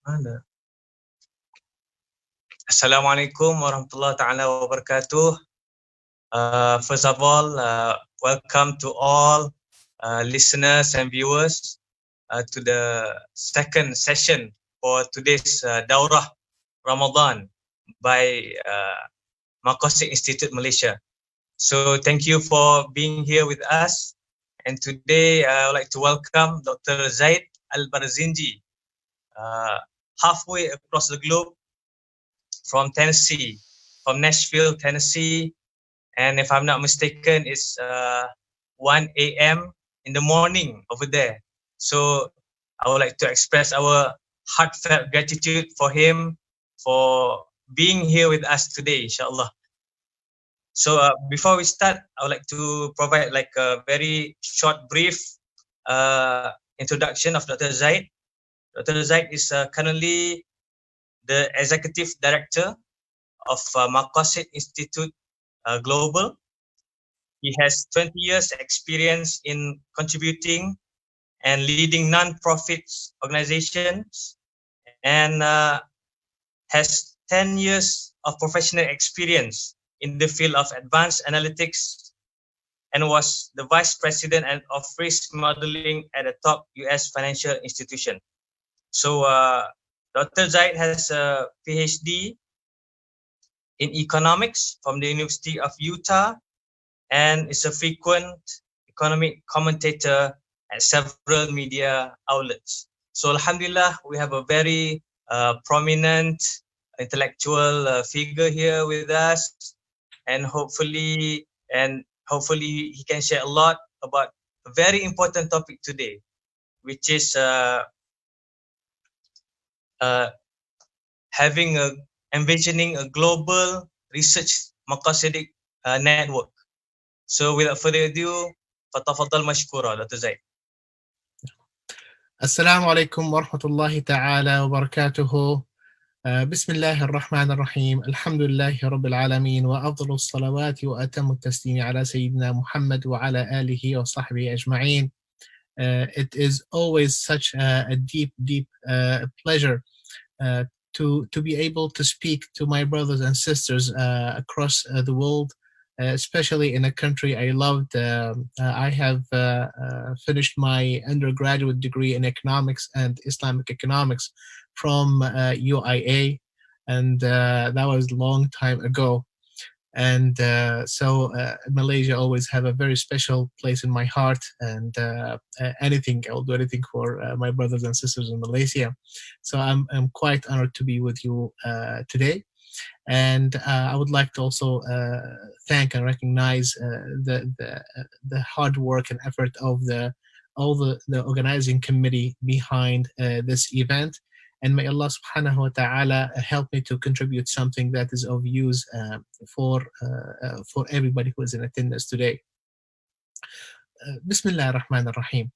Mana? Assalamualaikum warahmatullahi taala wabarakatuh. First of all, welcome to all listeners and viewers to the second session for today's Daurah Ramadan by Maqasid Institute Malaysia. So thank you for being here with us. And today I would like to welcome Dr. Zaid Barzinji, halfway across the globe from Tennessee, from Nashville, Tennessee. And if I'm not mistaken, it's 1 a.m. in the morning over there. So I would like to express our heartfelt gratitude for him for being here with us today, inshallah. So before we start, I would like to provide like a very short, brief introduction of Dr. Zaid. Dr. Zaid is currently the Executive Director of Maqasid Institute Global. He has 20 years experience in contributing and leading non-profit organizations, and has 10 years of professional experience in the field of advanced analytics, and was the Vice President of Risk Modeling at a top US financial institution. So Dr. Zaid has a PhD in economics from the University of Utah and is a frequent economic commentator at several media outlets. So Alhamdulillah, we have a very prominent intellectual figure here with us, and hopefully he can share a lot about a very important topic today, which is envisioning a global research Maqasidic network. So without further ado, fatafadal mashkura, Dr. Zaid. Assalamu alaikum wa rahmatullahi ta'ala wa barakatuhu. بسم الله الرحمن الرحيم الحمد لله رب العالمين وأفضل الصلوات وأتم التسليم على سيدنا محمد وعلى آله وصحبه أجمعين. It is always such a deep pleasure to be able to speak to my brothers and sisters across the world, especially in a country I loved. I have finished my undergraduate degree in economics and Islamic economics from UIA, and that was a long time ago. And so Malaysia always have a very special place in my heart, and I'll do anything for my brothers and sisters in Malaysia. So I'm quite honored to be with you today. And I would like to also thank and recognize the hard work and effort of the organizing committee behind this event. And may Allah subhanahu wa ta'ala help me to contribute something that is of use for everybody who is in attendance today. Bismillah ar-Rahman ar-Rahim.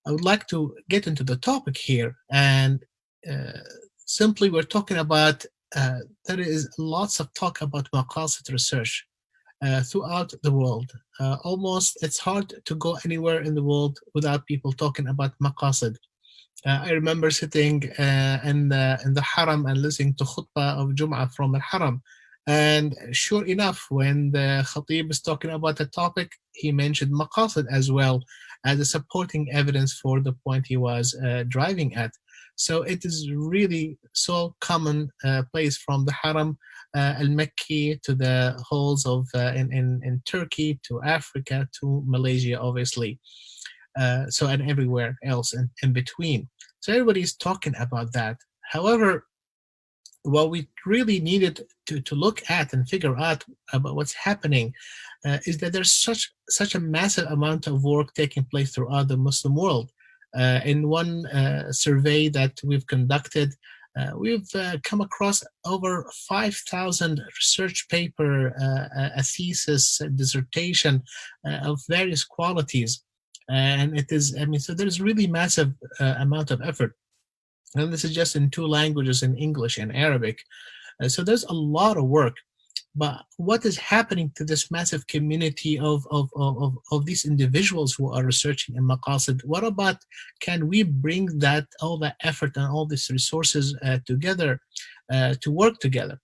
I would like to get into the topic here, and simply we're talking about there is lots of talk about Maqasid research throughout the world. Almost it's hard to go anywhere in the world without people talking about Maqasid. I remember sitting in the Haram and listening to khutbah of Jum'ah from the Haram. And sure enough, when the Khatib is talking about the topic, he mentioned Maqasid as well as a supporting evidence for the point he was driving at. So it is really so common place from the Haram al-Makki to the halls of in Turkey to Africa to Malaysia, obviously. So and everywhere else in between. So everybody's talking about that. However, what we really needed to look at and figure out about what's happening is that there's such a massive amount of work taking place throughout the Muslim world. In one survey that we've conducted, we've come across over 5,000 research paper, a thesis, a dissertation of various qualities. And it is, so there's really massive amount of effort. And this is just in two languages, in English and Arabic. So there's a lot of work. but what is happening to this massive community of these individuals who are researching in Maqasid? What about, can we bring that, all that effort and all these resources together to work together?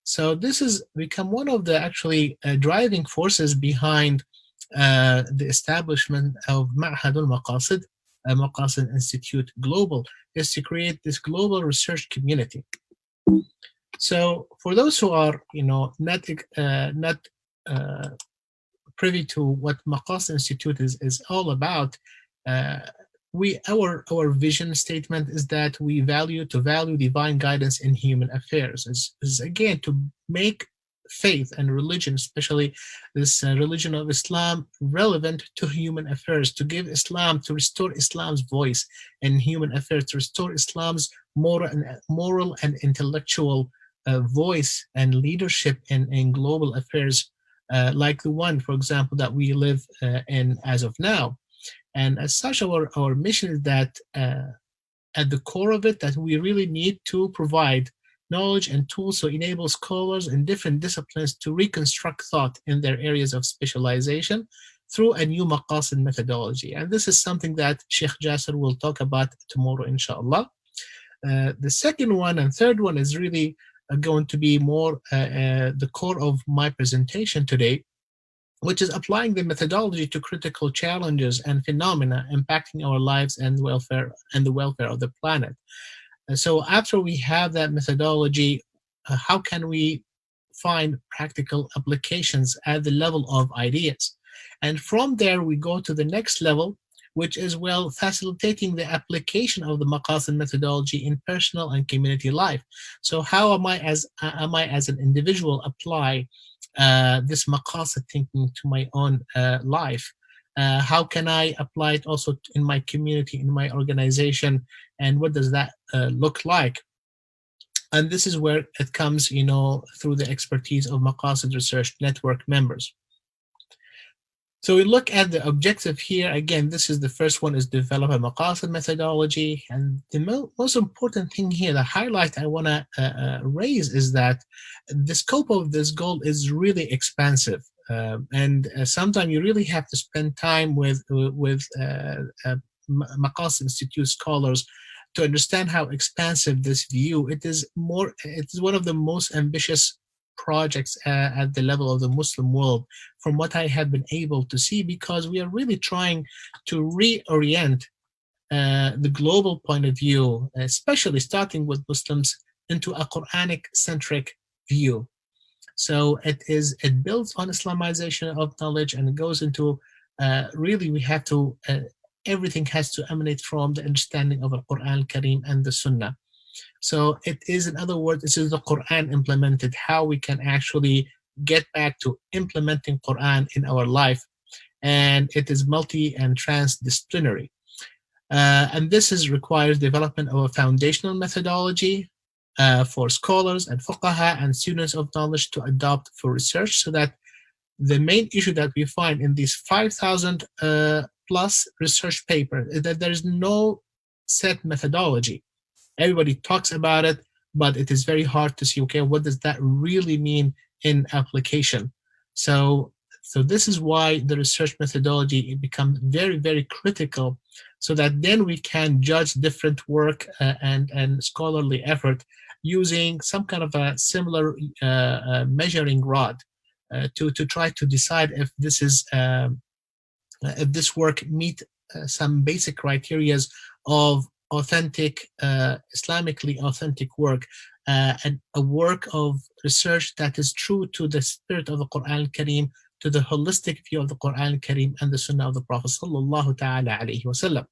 So this has become one of the actually driving forces behind the establishment of Ma'had al-Maqasid, Maqasid Institute Global, is to create this global research community. So for those who are, not uh, privy to what Maqasid Institute is all about, uh, our vision statement is that we value divine guidance in human affairs. Is again to make faith and religion, especially this religion of Islam, relevant to human affairs, to give Islam, to restore Islam's voice in human affairs, to restore Islam's moral and intellectual voice and leadership in global affairs, like the one, for example, that we live in as of now. And as such, our mission is that at the core of it, that we really need to provide knowledge and tools to enable scholars in different disciplines to reconstruct thought in their areas of specialization through a new Maqasid methodology. And this is something that Sheikh Jasser will talk about tomorrow, inshallah. The second one and third one is really going to be more the core of my presentation today, which is applying the methodology to critical challenges and phenomena impacting our lives and the welfare of the planet. And so after we have that methodology, how can we find practical applications at the level of ideas? And from there, we go to the next level, which is, well, facilitating the application of the Maqasid methodology in personal and community life. So how am I as an individual apply this Maqasid thinking to my own life? How can I apply it also in my community, in my organization, and what does that look like? And this is where it comes, through the expertise of Maqasid Research Network members. So we look at the objective here. Again, this is the first one, is develop a Maqasid methodology. And the most important thing here, the highlight I want to raise, is that the scope of this goal is really expansive. And sometimes you really have to spend time with Maqasid Institute scholars to understand how expansive this view. It is one of the most ambitious projects at the level of the Muslim world, from what I have been able to see, because we are really trying to reorient the global point of view, especially starting with Muslims, into a Quranic-centric view. So it builds on Islamization of knowledge, and it goes into really we have to everything has to emanate from the understanding of the Quran al-Karim and the Sunnah. So it is, in other words, this is the Quran implemented, how we can actually get back to implementing Quran in our life. And it is multi and transdisciplinary. And this requires development of a foundational methodology for scholars and fuqaha and students of knowledge to adopt for research, so that the main issue that we find in these 5,000 plus research papers is that there is no set methodology. Everybody talks about it, but it is very hard to see, okay, what does that really mean in application? So this is why the research methodology becomes very, very critical, so that then we can judge different work and scholarly effort using some kind of a similar measuring rod to try to decide if this work meet some basic criteria of authentic, Islamically authentic work, and a work of research that is true to the spirit of the Quran al-Karim, to the holistic view of the Quran al-Karim and the Sunnah of the Prophet sallallahu ta'ala alayhi wasallam.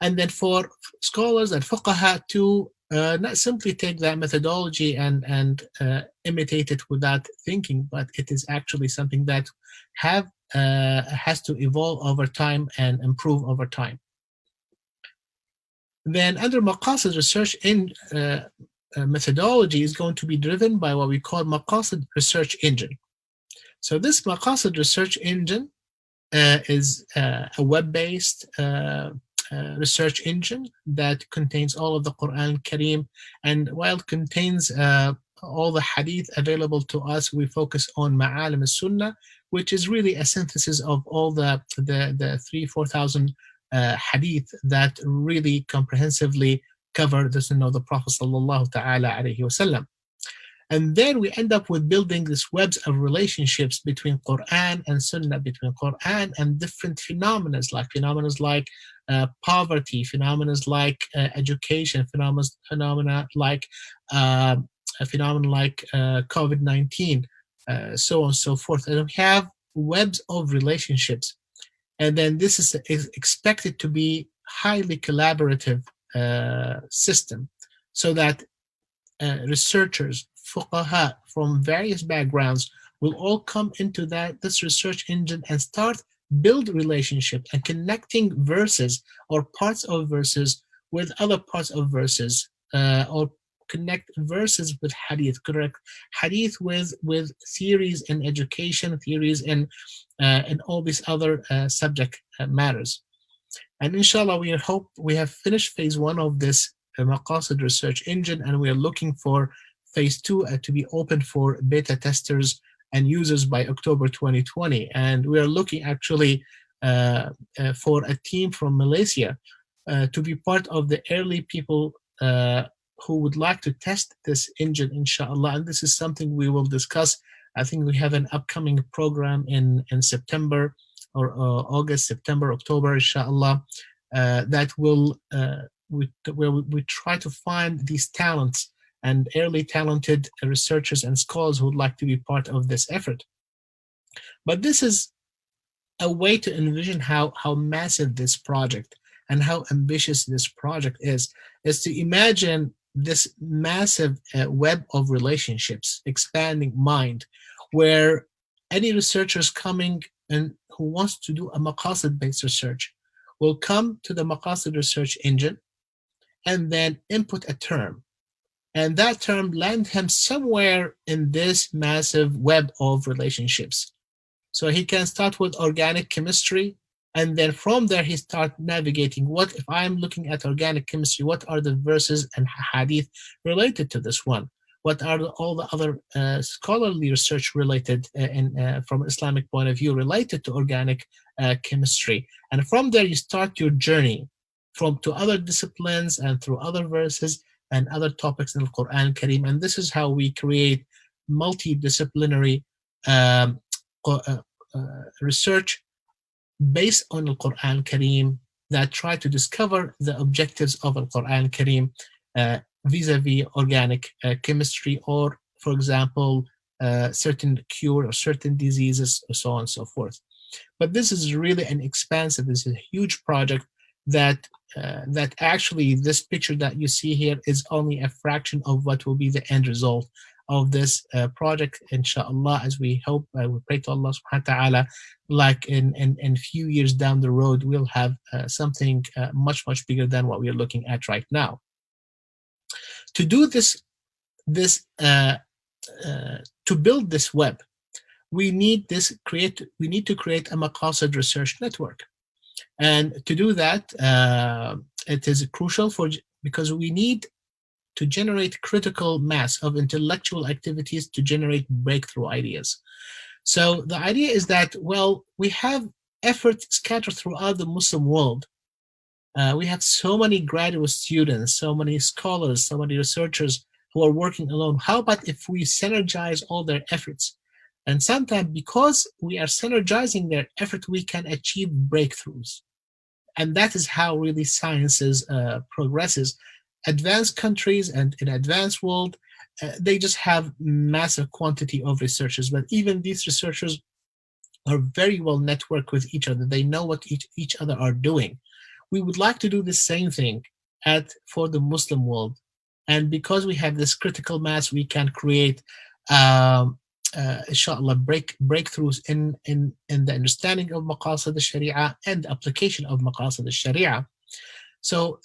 And then for scholars and fuqaha to not simply take that methodology and imitate it without thinking, but it is actually something that has to evolve over time and improve over time. Then under Maqasid Research methodology is going to be driven by what we call Maqasid Research Engine. So this Maqasid Research Engine is a web-based research engine that contains all of the Quran Kareem, and while it contains all the hadith available to us, we focus on Ma'alim al-Sunnah, which is really a synthesis of all the 3,000-4,000 hadith that really comprehensively cover the Sunnah of the Prophet sallallahu ta'ala alayhi wasallam. And then we end up with building these webs of relationships between Quran and Sunnah, between Quran and different phenomena like poverty, phenomena like education, phenomena like a phenomenon like COVID-19, so on and so forth. And we have webs of relationships. And then this is expected to be highly collaborative system, so that researchers, fuqaha from various backgrounds will all come into this research engine and start build relationships and connecting verses or parts of verses with other parts of verses, or connect verses with hadith, correct hadith with theories in education, theories in all these other subject matters. And inshallah, we hope we have finished phase 1 of this Maqasid research engine, and we are looking for phase 2 to be open for beta testers and users by October 2020. And we are looking actually for a team from Malaysia to be part of the early people who would like to test this engine, inshallah. And this is something we will discuss. I think we have an upcoming program in September or August, September, October, inshallah, that will where we try to find these talents and early talented researchers and scholars who would like to be part of this effort. But this is a way to envision how massive this project and how ambitious this project is to imagine this massive web of relationships, expanding mind, where any researchers coming and who wants to do a Maqasid-based research will come to the Maqasid research engine and then input a term. And that term land him somewhere in this massive web of relationships. So he can start with organic chemistry, and then from there he start navigating. What if I'm looking at organic chemistry? What are the verses and hadith related to this one? What are all the other scholarly research related from an Islamic point of view related to organic chemistry? And from there you start your journey to other disciplines and through other verses and other topics in the Quran Kareem. And this is how we create multidisciplinary research based on the Quran Kareem that try to discover the objectives of the Quran Kareem vis-a-vis organic chemistry, or, for example, certain cure or certain diseases, or so on and so forth. But this is really an expansive, this is a huge project that actually this picture that you see here is only a fraction of what will be the end result of this project, inshallah, as we hope, we pray to Allah subhanahu wa ta'ala, like in few years down the road, we'll have something much bigger than what we are looking at right now. To do this to build this web, we need to create a Maqasid Research Network. And to do that, it is crucial because we need to generate critical mass of intellectual activities to generate breakthrough ideas. So the idea is that, well, we have effort scattered throughout the Muslim world. We have so many graduate students, so many scholars, so many researchers who are working alone. How about if we synergize all their efforts? And sometimes because we are synergizing their effort, we can achieve breakthroughs. And that is how really sciences progresses. Advanced countries and in advanced world, they just have massive quantity of researchers, but even these researchers are very well networked with each other. They know what each other are doing. We would like to do the same thing for the Muslim world. And because we have this critical mass, we can create inshallah, breakthroughs in the understanding of Maqasid al-Sharia and the application of Maqasid al-Sharia. So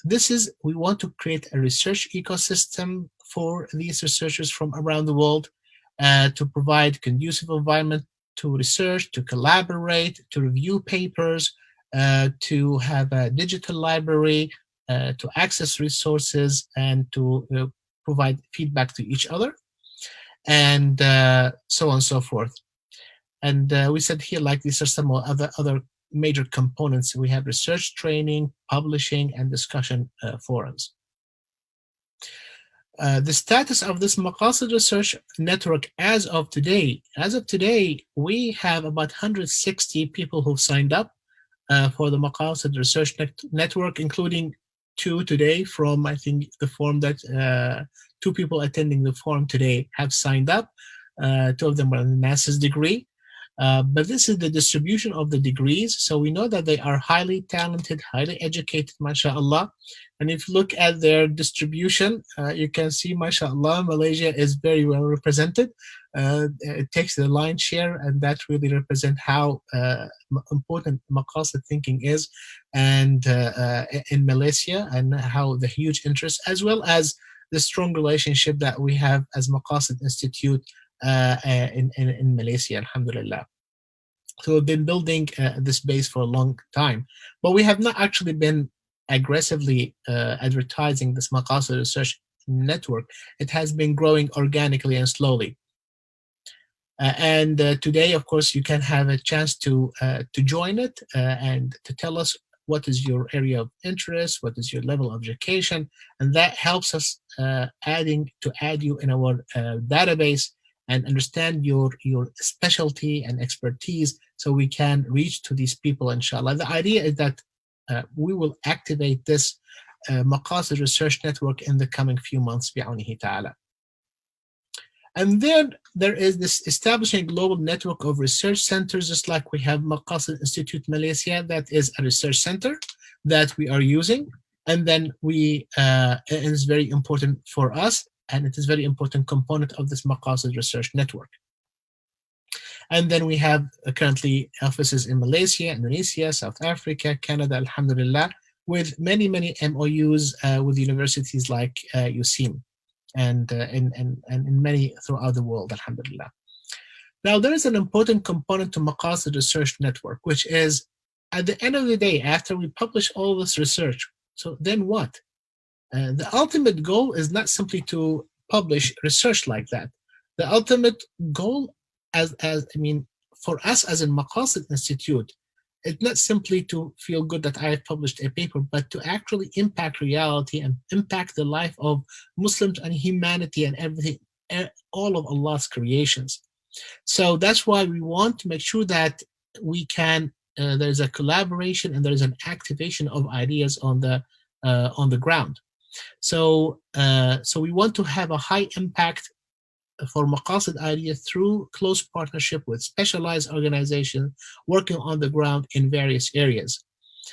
we want to create a research ecosystem for these researchers from around the world to provide conducive environment to research, to collaborate, to review papers, to have a digital library, to access resources, and to provide feedback to each other. and so on and so forth. And we said here, like, these are some other major components. We have research training, publishing, and discussion forums. The status of this Maqasid Research Network as of today. As of today, we have about 160 people who've signed up for the Maqasid Research Network, including two today from, I think, the forum that two people attending the forum today have signed up. Two of them are in a master's degree. But this is the distribution of the degrees. So we know that they are highly talented, highly educated, mashallah. And if you look at their distribution, you can see, mashallah, Malaysia is very well represented. It takes the lion's share, and that really represents how important Maqasid thinking is, and in Malaysia, and how the huge interest, as well as the strong relationship that we have as Maqasid Institute in Malaysia, alhamdulillah. So we've been building this base for a long time, but we have not actually been aggressively advertising this Maqasid Research Network. It has been growing organically and slowly. And today, of course, you can have a chance to join it and to tell us what is your area of interest, what is your level of education, and that helps us add you in our database and understand your specialty and expertise, so we can reach to these people, inshallah. The idea is that we will activate this Maqasid Research Network in the coming few months, bi'awnihi ta'ala. And then there is this establishing a global network of research centers, just like we have Maqasid Institute Malaysia, that is a research center that we are using. And then it is very important for us, and it is a very important component of this Maqasid Research Network. And then we have currently offices in Malaysia, Indonesia, South Africa, Canada, alhamdulillah, with many, many MOUs with universities like USIM. And in many throughout the world, alhamdulillah. Now, there is an important component to Maqasid Research Network, which is, at the end of the day, after we publish all this research, so then what? The ultimate goal is not simply to publish research like that. The ultimate goal, for us as a Maqasid Institute, it's not simply to feel good that I have published a paper, but to actually impact reality and impact the life of Muslims and humanity and everything, all of Allah's creations. So that's why we want to make sure that we can, there's a collaboration and there's an activation of ideas on the ground. So we want to have a high impact for Maqasid idea through close partnership with specialized organizations working on the ground in various areas.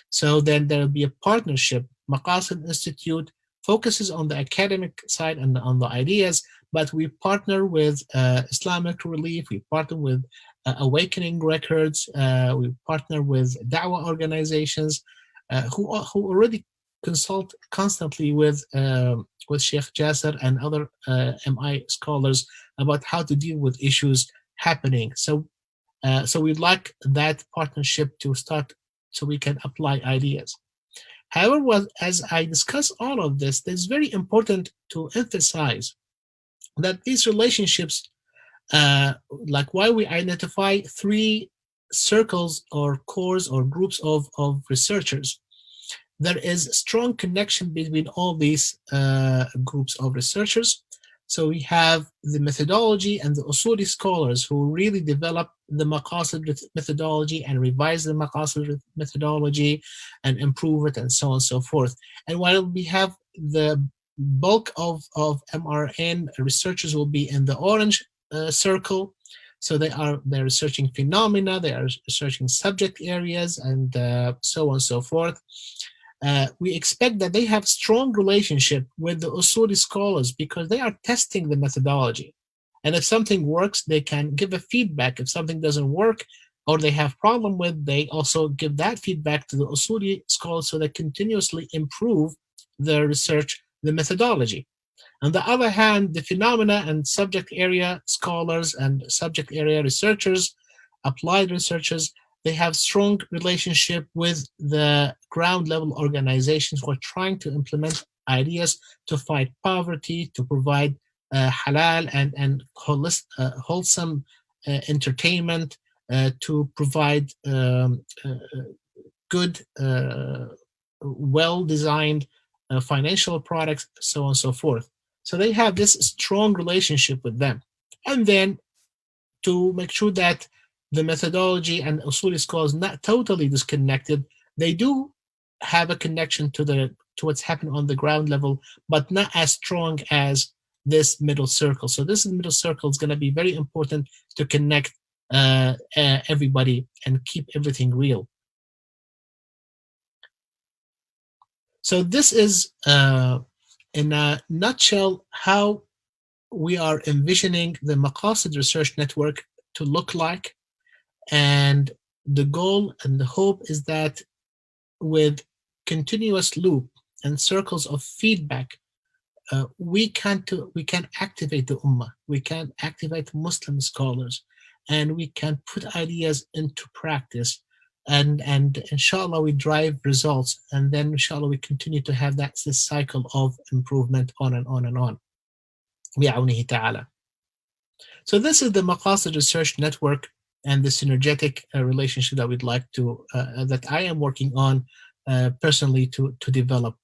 So then there will be a partnership. Maqasid Institute focuses on the academic side and on the ideas, but we partner with Islamic Relief, we partner with Awakening Records, we partner with Dawah organizations who already consult constantly with Sheikh Jasser and other MI scholars about how to deal with issues happening. So we'd like that partnership to start so we can apply ideas. However, as I discuss all of this, it's very important to emphasize that these relationships, like why we identify three circles or cores or groups of researchers, there is a strong connection between all these groups of researchers. So we have the methodology and the Usuli scholars who really develop the Maqasid methodology and revise the Maqasid methodology and improve it and so on and so forth. And while we have the bulk of MRN researchers will be in the orange circle, so they're researching phenomena, they are researching subject areas, and so on and so forth. We expect that they have strong relationship with the Usuli scholars because they are testing the methodology. And if something works, they can give a feedback. If something doesn't work or they have problem with, they also give that feedback to the Usuli scholars so they continuously improve their research, the methodology. On the other hand, the phenomena and subject area scholars and subject area researchers, applied researchers, they have strong relationship with the ground level organizations who are trying to implement ideas to fight poverty, to provide halal and wholesome entertainment, to provide good, well-designed financial products, so on and so forth. So they have this strong relationship with them. And then to make sure that the methodology and usuli scholars not totally disconnected, they do have a connection to what's happening on the ground level, but not as strong as this middle circle. So this middle circle is going to be very important to connect everybody and keep everything real. So this is, in a nutshell, how we are envisioning the Maqasid Research Network to look like. And the goal and the hope is that with continuous loop and circles of feedback, we can activate the ummah, we can activate Muslim scholars, and we can put ideas into practice, and inshallah we drive results, and then inshallah we continue to have this cycle of improvement on and on and on. bi'awnihi ta'ala. So this is the Maqasid Research Network and the synergetic relationship that we'd like to that I am working on personally to develop.